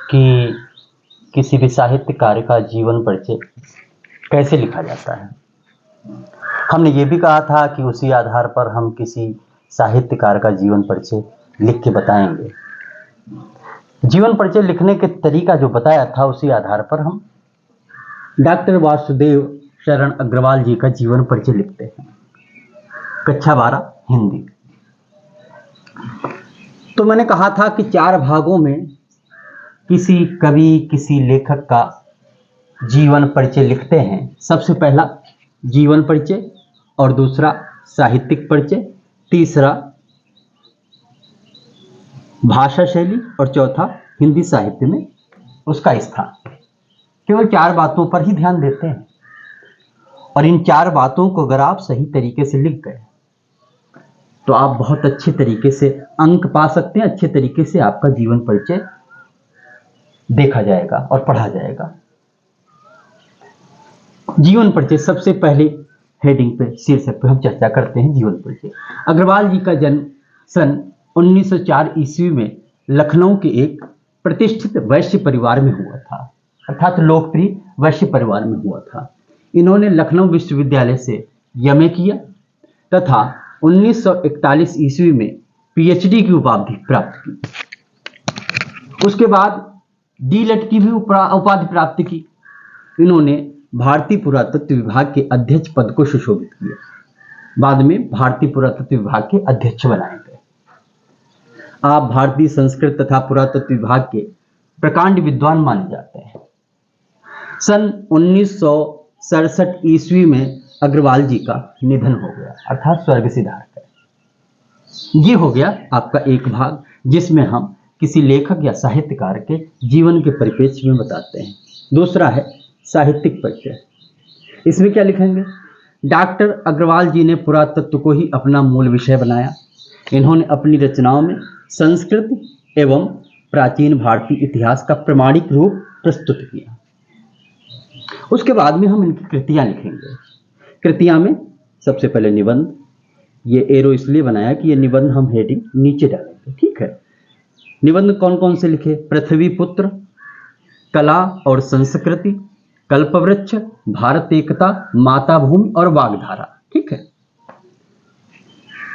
कि किसी भी साहित्यकार का जीवन परिचय कैसे लिखा जाता है। हमने ये भी कहा था कि उसी आधार पर हम किसी साहित्यकार का जीवन परिचय लिख के बताएंगे। जीवन परिचय लिखने के तरीका जो बताया था उसी आधार पर हम डॉक्टर वासुदेव शरण अग्रवाल जी का जीवन परिचय लिखते हैं। कक्षा 12 हिंदी। तो मैंने कहा था कि 4 भागों में किसी कवि किसी लेखक का जीवन परिचय लिखते हैं। सबसे पहला जीवन परिचय, और दूसरा साहित्यिक परिचय, तीसरा भाषा शैली, और चौथा हिंदी साहित्य में उसका स्थान। केवल 4 बातों पर ही ध्यान देते हैं, और इन 4 बातों को अगर आप सही तरीके से लिख गए तो आप बहुत अच्छे तरीके से अंक पा सकते हैं। अच्छे तरीके से आपका जीवन परिचय देखा जाएगा और पढ़ा जाएगा। जीवन परिचय सबसे पहले हेडिंग पे, शीर्षक पे हम चर्चा करते हैं। जीवन परिचय। अग्रवाल जी का जन्म सन 1904 ईस्वी में लखनऊ के एक प्रतिष्ठित वैश्य परिवार में हुआ था, अर्थात लोकप्रिय वैश्य परिवार में हुआ था। इन्होंने लखनऊ विश्वविद्यालय से एमए किया तथा 1941 ईस्वी में पीएचडी की उपाधि प्राप्त की। उसके बाद डीलिट की भी उपाधि प्राप्त की। इन्होंने भारतीय पुरातत्व विभाग के अध्यक्ष पद को सुशोभित किया। बाद में भारतीय पुरातत्व विभाग के अध्यक्ष बनाए गए। आप भारतीय संस्कृत तथा पुरातत्व विभाग के प्रकांड विद्वान माने जाते हैं। सन 1967 ईस्वी में अग्रवाल जी का निधन हो गया, अर्थात स्वर्ग सिधार। ये हो गया आपका एक भाग, जिसमें हम किसी लेखक या साहित्यकार के जीवन के परिप्रेक्ष्य में बताते हैं। दूसरा है साहित्यिक परिचय। इसमें क्या लिखेंगे? डॉक्टर अग्रवाल जी ने पुरातत्व को ही अपना मूल विषय बनाया। इन्होंने अपनी रचनाओं में संस्कृत एवं प्राचीन भारतीय इतिहास का प्रमाणिक रूप प्रस्तुत किया। उसके बाद में हम इनकी कृतियां लिखेंगे। कृतियां में सबसे पहले निबंध। ये एरो इसलिए बनाया कि ये निबंध हम हेडिंग नीचे डालेंगे, ठीक है। निबंध कौन कौन से लिखे? पृथ्वी पुत्र, कला और संस्कृति, कल्पवृक्ष, भारत एकता, माता भूमि और वाग्धारा, ठीक है।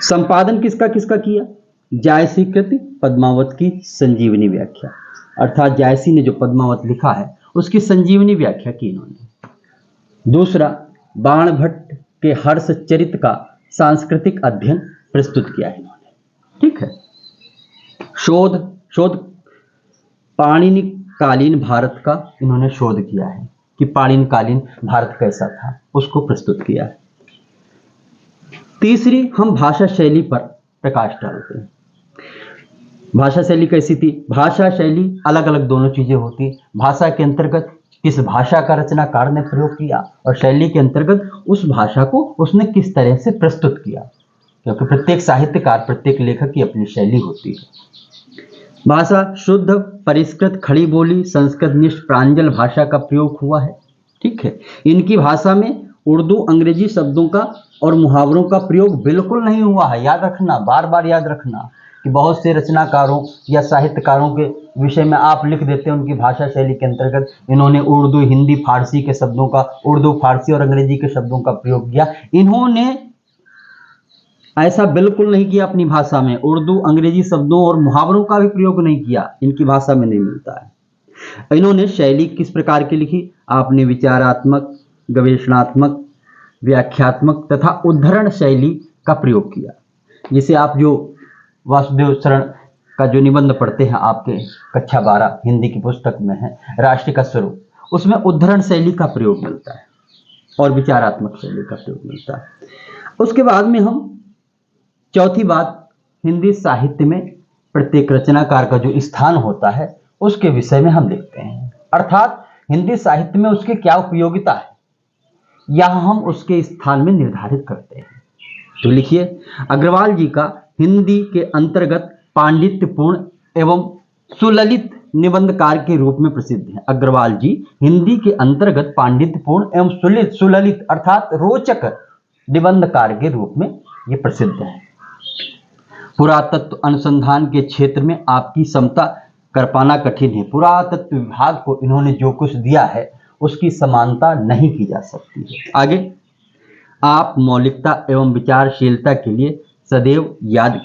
संपादन किसका किसका किया? जायसी कृति, पद्मावत की संजीवनी व्याख्या, अर्थात जायसी ने जो पद्मावत लिखा है उसकी संजीवनी व्याख्या की इन्होंने। दूसरा, बाण भट्ट के हर्ष चरित का सांस्कृतिक अध्ययन प्रस्तुत किया है इन्होंने, ठीक है। शोध पाणिनि कालीन भारत का इन्होंने शोध किया है कि पाणिनि कालीन भारत कैसा था, उसको प्रस्तुत किया है। तीसरी, हम भाषा शैली पर प्रकाश डालते हैं। भाषा शैली कैसी थी? भाषा शैली अलग अलग दोनों चीजें होती। भाषा के अंतर्गत किस भाषा का रचनाकार ने प्रयोग किया, और शैली के अंतर्गत उस भाषा को उसने किस तरह से प्रस्तुत किया, क्योंकि प्रत्येक साहित्यकार, प्रत्येक लेखक की अपनी शैली होती है। भाषा शुद्ध, परिष्कृत, खड़ी बोली, संस्कृतनिष्ठ प्रांजल भाषा का प्रयोग हुआ है, ठीक है। इनकी भाषा में उर्दू अंग्रेजी शब्दों का और मुहावरों का प्रयोग बिल्कुल नहीं हुआ है। याद रखना, बार बार याद रखना कि बहुत से रचनाकारों या साहित्यकारों के विषय में आप लिख देते हैं उनकी भाषा शैली के अंतर्गत इन्होंने उर्दू, हिंदी, फारसी के शब्दों का, उर्दू, फारसी और अंग्रेजी के शब्दों का प्रयोग किया। इन्होंने ऐसा बिल्कुल नहीं किया अपनी भाषा में। उर्दू, अंग्रेजी शब्दों और मुहावरों का भी प्रयोग नहीं किया, इनकी भाषा में नहीं मिलता है। इन्होंने शैली किस प्रकार की लिखी? आपने विचारात्मक, गवेषणात्मक, व्याख्यात्मक तथा उद्धरण शैली का प्रयोग किया। जिसे आप जो वासुदेव शरण का जो निबंध पढ़ते हैं आपके कक्षा 12 हिंदी की पुस्तक में है, राष्ट्र का स्वरूप, उसमें उद्धरण शैली का प्रयोग मिलता है और विचारात्मक शैली का प्रयोग मिलता है। उसके बाद में हम चौथी बात, हिंदी साहित्य में प्रत्येक रचनाकार का जो स्थान होता है उसके विषय में हम लिखते हैं, अर्थात हिंदी साहित्य में उसकी क्या उपयोगिता है, यह हम उसके स्थान में निर्धारित करते हैं। तो लिखिए, अग्रवाल जी का हिंदी के अंतर्गत पांडित्यपूर्ण एवं सुललित निबंधकार के रूप में प्रसिद्ध है। अग्रवाल जी हिंदी के अंतर्गत पांडित्यपूर्ण एवं सुललित अर्थात रोचक निबंधकार के रूप में ये प्रसिद्ध है। पुरातत्व अनुसंधान के क्षेत्र में आपकी क्षमता कर पाना कठिन है। पुरातत्व विभाग को इन्होंने जो कुछ दिया है उसकी समानता नहीं की जा सकती है। आगे, आप मौलिकता एवं विचारशीलता के लिए सदैव याद